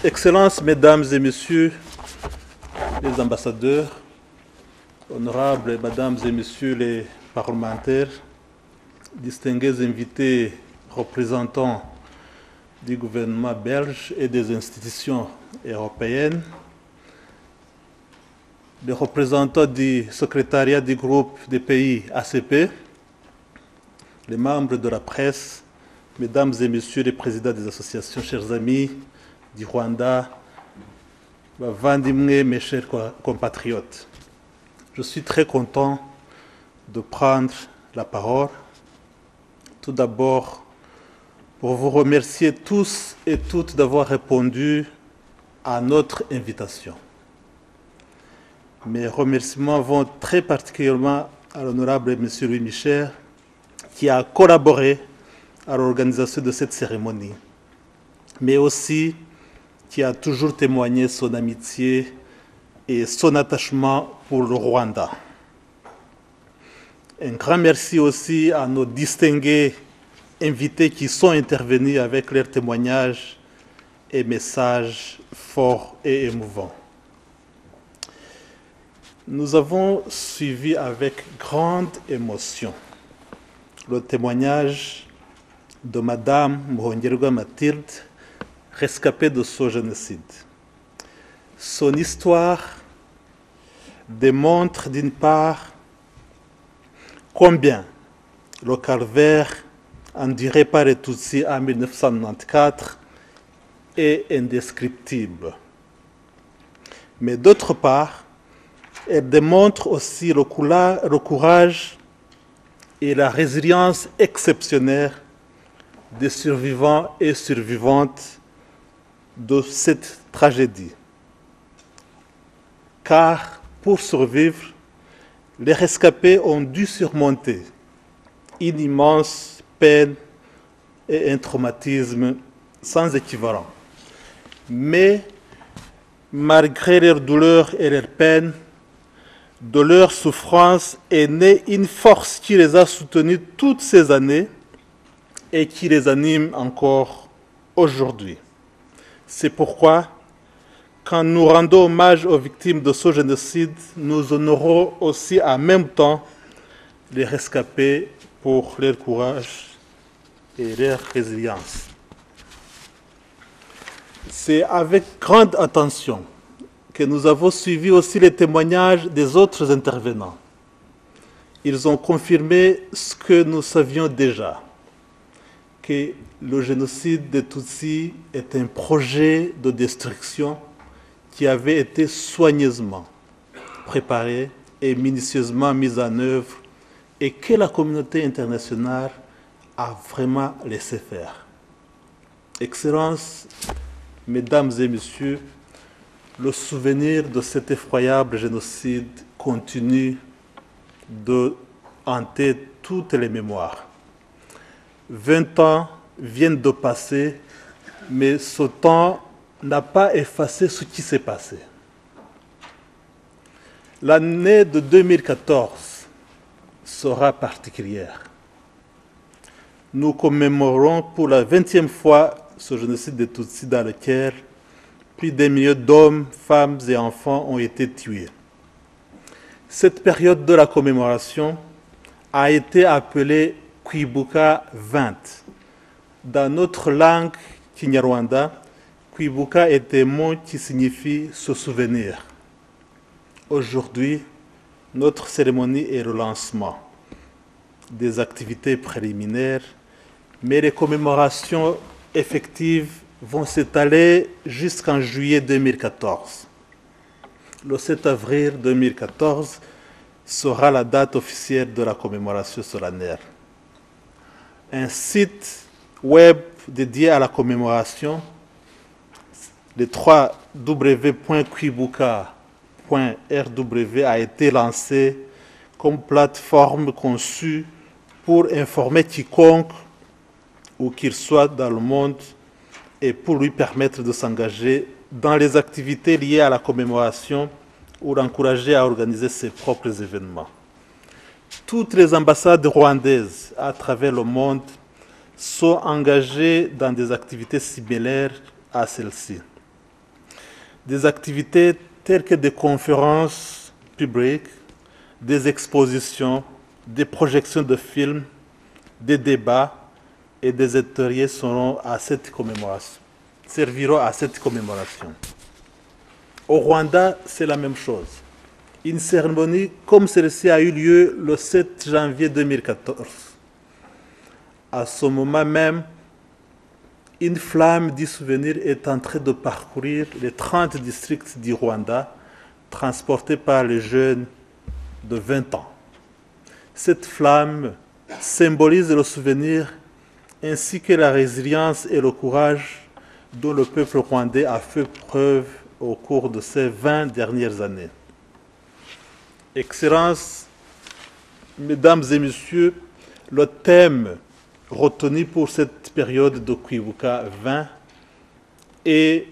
Excellences, Mesdames et Messieurs les ambassadeurs, honorables Mesdames et Messieurs les parlementaires, distingués invités représentants du gouvernement belge et des institutions européennes, les représentants du secrétariat du groupe des pays ACP, les membres de la presse, Mesdames et Messieurs les présidents des associations, chers amis du Rwanda, Bavandimwe, mes chers compatriotes. Je suis très content de prendre la parole. Tout d'abord, pour vous remercier tous et toutes d'avoir répondu à notre invitation. Mes remerciements vont très particulièrement à l'honorable M. Louis Michel, qui a collaboré à l'organisation de cette cérémonie, mais aussi qui a toujours témoigné son amitié et son attachement pour le Rwanda. Un grand merci aussi à nos distingués invités qui sont intervenus avec leurs témoignages et messages forts et émouvants. Nous avons suivi avec grande émotion le témoignage de Madame Muhongerwa Mathilde, rescapée de ce génocide. Son histoire démontre d'une part combien le calvaire enduré par les Tutsis en 1994 est indescriptible. Mais d'autre part, elle démontre aussi le courage et la résilience exceptionnelle des survivants et survivantes de cette tragédie. Car pour survivre, les rescapés ont dû surmonter une immense peine et un traumatisme sans équivalent. Mais malgré leur douleur et leur peine, de leur souffrance est née une force qui les a soutenus toutes ces années et qui les anime encore aujourd'hui. C'est pourquoi, quand nous rendons hommage aux victimes de ce génocide, nous honorons aussi en même temps les rescapés pour leur courage et leur résilience. C'est avec grande attention que nous avons suivi aussi les témoignages des autres intervenants. Ils ont confirmé ce que nous savions déjà, que le génocide des Tutsis est un projet de destruction qui avait été soigneusement préparé et minutieusement mis en œuvre et que la communauté internationale a vraiment laissé faire. Excellences, Mesdames et Messieurs, le souvenir de cet effroyable génocide continue de hanter toutes les mémoires. 20 ans viennent de passer, mais ce temps n'a pas effacé ce qui s'est passé. L'année de 2014 sera particulière. Nous commémorons pour la 20e fois ce génocide des Tutsis dans lequel plus d'un million d'hommes, femmes et enfants ont été tués. Cette période de la commémoration a été appelée Kwibuka 20. Dans notre langue kinyarwanda, Kwibuka est un mot qui signifie se souvenir. Aujourd'hui, notre cérémonie est le lancement des activités préliminaires, mais les commémorations effectives vont s'étaler jusqu'en juillet 2014. Le 7 avril 2014 sera la date officielle de la commémoration solennelle. Un site web dédié à la commémoration, le www.kwibuka.rw a été lancé comme plateforme conçue pour informer quiconque, où qu'il soit dans le monde, et pour lui permettre de s'engager dans les activités liées à la commémoration ou l'encourager à organiser ses propres événements. Toutes les ambassades rwandaises à travers le monde sont engagées dans des activités similaires à celle-ci. des activités telles que des conférences publiques, des expositions, des projections de films, des débats et des ateliers serviront à cette commémoration. Au Rwanda, c'est la même chose. Une cérémonie comme celle-ci a eu lieu le 7 janvier 2014. À ce moment même, une flamme du souvenir est en train de parcourir les 30 districts du Rwanda, transportée par les jeunes de 20 ans. Cette flamme symbolise le souvenir ainsi que la résilience et le courage dont le peuple rwandais a fait preuve au cours de ces 20 dernières années. Excellences, Mesdames et Messieurs, le thème retenu pour cette période de Kwibuka 20 est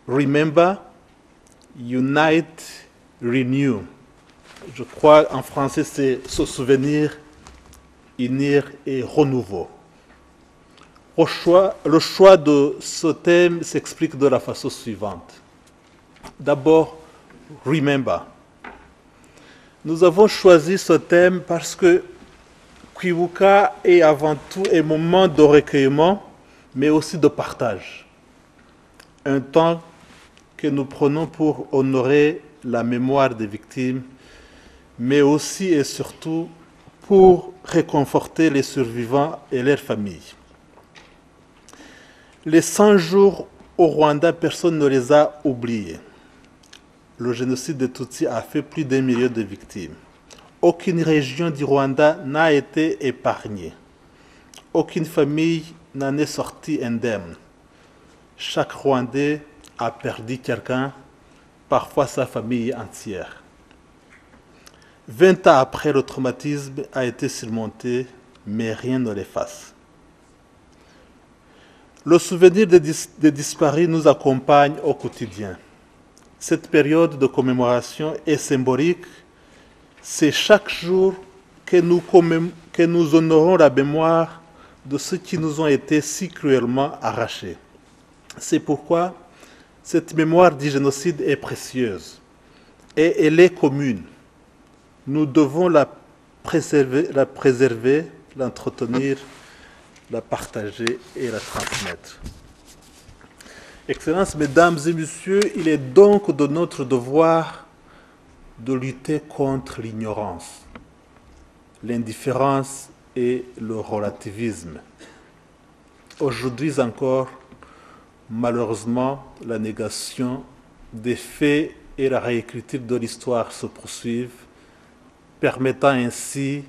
Remember, Unite, Renew. Je crois en français c'est se souvenir, unir et renouveau. Le choix de ce thème s'explique de la façon suivante. D'abord, Remember. Nous avons choisi ce thème parce que Kwibuka est avant tout un moment de recueillement, mais aussi de partage. Un temps que nous prenons pour honorer la mémoire des victimes, mais aussi et surtout pour réconforter les survivants et leurs familles. Les 100 jours au Rwanda, personne ne les a oubliés. Le génocide des Tutsis a fait plus d'1 million de victimes. Aucune région du Rwanda n'a été épargnée. Aucune famille n'en est sortie indemne. Chaque Rwandais a perdu quelqu'un, parfois sa famille entière. 20 ans après, le traumatisme a été surmonté, mais rien ne l'efface. Le souvenir des disparus nous accompagne au quotidien. Cette période de commémoration est symbolique. C'est chaque jour que nous honorons la mémoire de ceux qui nous ont été si cruellement arrachés. C'est pourquoi cette mémoire du génocide est précieuse et elle est commune. Nous devons la préserver, l'entretenir, la partager et la transmettre. Excellences, Mesdames et Messieurs, il est donc de notre devoir de lutter contre l'ignorance, l'indifférence et le relativisme. Aujourd'hui encore, malheureusement, la négation des faits et la réécriture de l'histoire se poursuivent, permettant ainsi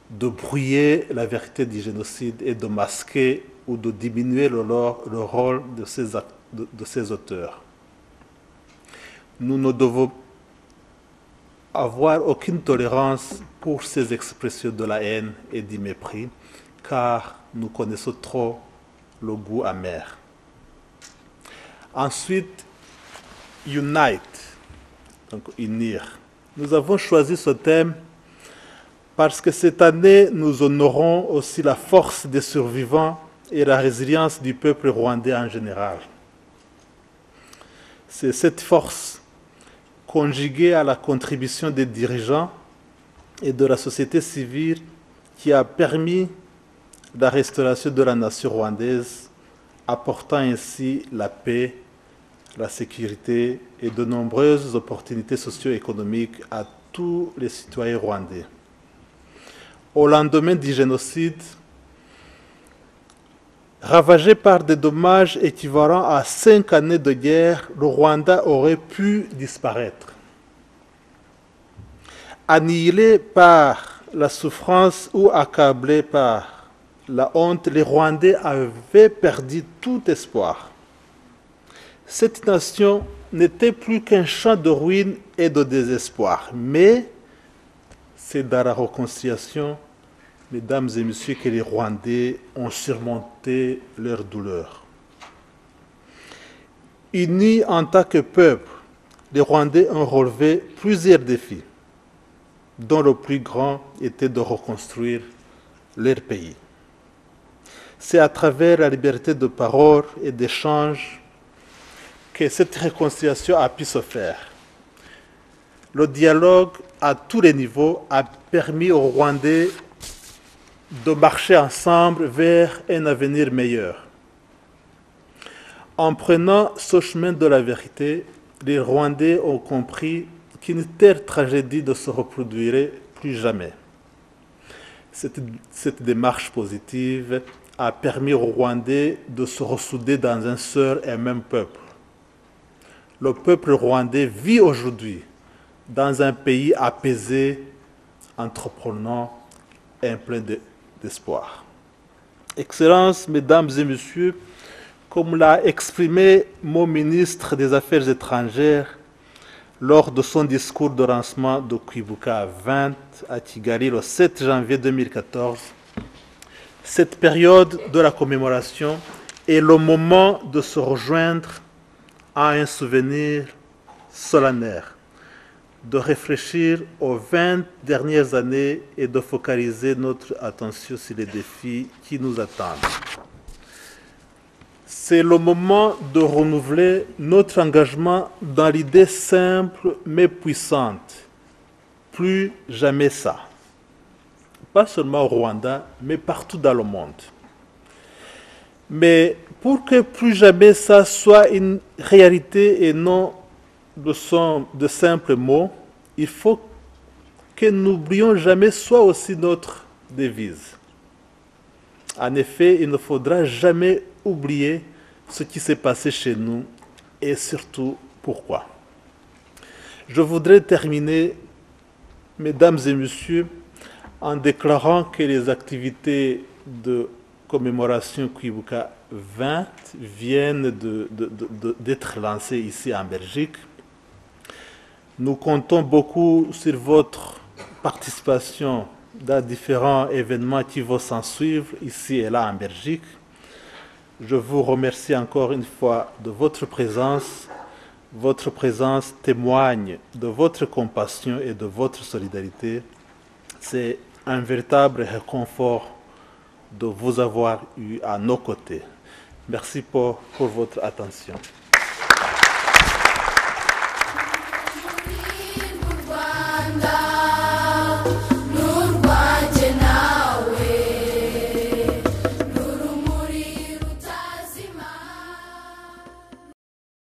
de brouiller la vérité du génocide et de masquer ou de diminuer le rôle de ces auteurs. Nous ne devons avoir aucune tolérance pour ces expressions de la haine et du mépris, car nous connaissons trop le goût amer. Ensuite, Unite, donc unir. Nous avons choisi ce thème parce que cette année, nous honorons aussi la force des survivants et la résilience du peuple rwandais en général. C'est cette force, conjuguée à la contribution des dirigeants et de la société civile, qui a permis la restauration de la nation rwandaise, apportant ainsi la paix, la sécurité et de nombreuses opportunités socio-économiques à tous les citoyens rwandais. Au lendemain du génocide, ravagé par des dommages équivalents à 5 années de guerre, le Rwanda aurait pu disparaître. Annihilé par la souffrance ou accablé par la honte, les Rwandais avaient perdu tout espoir. Cette nation n'était plus qu'un champ de ruines et de désespoir, mais c'est dans la réconciliation, Mesdames et Messieurs, que les Rwandais ont surmonté leur douleur. Unis en tant que peuple, les Rwandais ont relevé plusieurs défis, dont le plus grand était de reconstruire leur pays. C'est à travers la liberté de parole et d'échange que cette réconciliation a pu se faire. Le dialogue à tous les niveaux a permis aux Rwandais de marcher ensemble vers un avenir meilleur. En prenant ce chemin de la vérité, les Rwandais ont compris qu'une telle tragédie ne se reproduirait plus jamais. Cette démarche positive a permis aux Rwandais de se ressouder dans un seul et même peuple. Le peuple rwandais vit aujourd'hui dans un pays apaisé, entreprenant et plein d'espoir. Excellences, Mesdames et Messieurs, comme l'a exprimé mon ministre des Affaires étrangères lors de son discours de lancement de Kwibuka 20 à Kigali le 7 janvier 2014, cette période de la commémoration est le moment de se rejoindre à un souvenir solennel, de réfléchir aux 20 dernières années et de focaliser notre attention sur les défis qui nous attendent. C'est le moment de renouveler notre engagement dans l'idée simple mais puissante. Plus jamais ça. Pas seulement au Rwanda, mais partout dans le monde. Mais pour que plus jamais ça soit une réalité et non de simples mots, il faut que n'oublions jamais soit aussi notre devise. En effet, il ne faudra jamais oublier ce qui s'est passé chez nous et surtout pourquoi. Je voudrais terminer, Mesdames et Messieurs, en déclarant que les activités de commémoration Kwibuka 20 viennent d'être lancées ici en Belgique. Nous comptons beaucoup sur votre participation dans différents événements qui vont s'en suivre ici et là en Belgique. Je vous remercie encore une fois de votre présence. Votre présence témoigne de votre compassion et de votre solidarité. C'est un véritable réconfort de vous avoir eu à nos côtés. Merci pour votre attention.